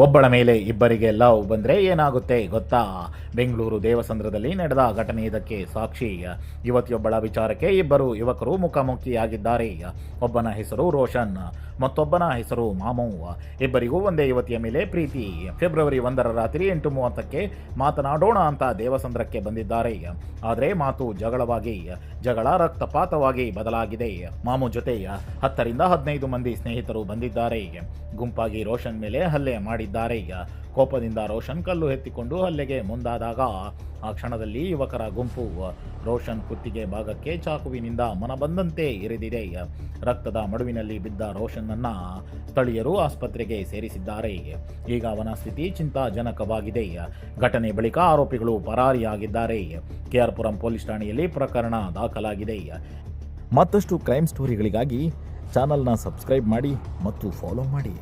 ಒಬ್ಬಳ ಮೇಲೆ ಇಬ್ಬರಿಗೆ ಲವ್ ಬಂದರೆ ಏನಾಗುತ್ತೆ ಗೊತ್ತಾ? ಬೆಂಗಳೂರು ದೇವಸಂದ್ರದಲ್ಲಿ ನಡೆದ ಘಟನೆ ಇದಕ್ಕೆ ಸಾಕ್ಷಿ. ಯುವತಿಯೊಬ್ಬಳ ವಿಚಾರಕ್ಕೆ ಇಬ್ಬರು ಯುವಕರು ಮುಖಾಮುಖಿಯಾಗಿದ್ದಾರೆ. ಒಬ್ಬನ ಹೆಸರು ರೋಷನ್, ಮತ್ತೊಬ್ಬನ ಹೆಸರು ಮಾಮು. ಇಬ್ಬರಿಗೂ ಒಂದೇ ಯುವತಿಯ ಮೇಲೆ ಪ್ರೀತಿ. ಫೆಬ್ರವರಿ 1ರ ರಾತ್ರಿ 8:30ಕ್ಕೆ ಮಾತನಾಡೋಣ ಅಂತ ದೇವಸಂದ್ರಕ್ಕೆ ಬಂದಿದ್ದಾರೆ. ಆದರೆ ಮಾತು ಜಗಳ ರಕ್ತಪಾತವಾಗಿ ಬದಲಾಗಿದೆ. ಮಾಮು ಜೊತೆ 10ರಿಂದ 15 ಮಂದಿ ಸ್ನೇಹಿತರು ಬಂದಿದ್ದಾರೆ. ಗುಂಪಾಗಿ ರೋಷನ್ ಮೇಲೆ ಹಲ್ಲೆ ಮಾಡಿದ್ದಾರೆ. ಕೋಪದಿಂದ ರೋಷನ್ ಕಲ್ಲು ಎತ್ತಿಕೊಂಡು ಹಲ್ಲೆಗೆ ಮುಂದಾದಾಗ ಆ ಕ್ಷಣದಲ್ಲಿ ಯುವಕರ ಗುಂಪು ರೋಷನ್ ಕುತ್ತಿಗೆ ಭಾಗಕ್ಕೆ ಚಾಕುವಿನಿಂದ ಮನಬಂದಂತೆ ಇರಿದಿದೆ. ರಕ್ತದ ಮಡುವಿನಲ್ಲಿ ಬಿದ್ದ ರೋಷನ್ನನ್ನ ಸ್ಥಳೀಯರು ಆಸ್ಪತ್ರೆಗೆ ಸೇರಿಸಿದ್ದಾರೆ. ಈಗ ಅವನ ಸ್ಥಿತಿ ಚಿಂತಾಜನಕವಾಗಿದೆ. ಘಟನೆ ಬಳಿಕ ಆರೋಪಿಗಳು ಪರಾರಿಯಾಗಿದ್ದಾರೆ. ಕೆಆರ್ಪುರಂ ಪೊಲೀಸ್ ಠಾಣೆಯಲ್ಲಿ ಪ್ರಕರಣ ದಾಖಲಾಗಿದೆ. ಮತ್ತಷ್ಟು ಕ್ರೈಮ್ ಸ್ಟೋರಿಗಳಿಗಾಗಿ ಚಾನಲ್ನ ಸಬ್ಸ್ಕ್ರೈಬ್ ಮಾಡಿ ಮತ್ತು ಫಾಲೋ ಮಾಡಿ.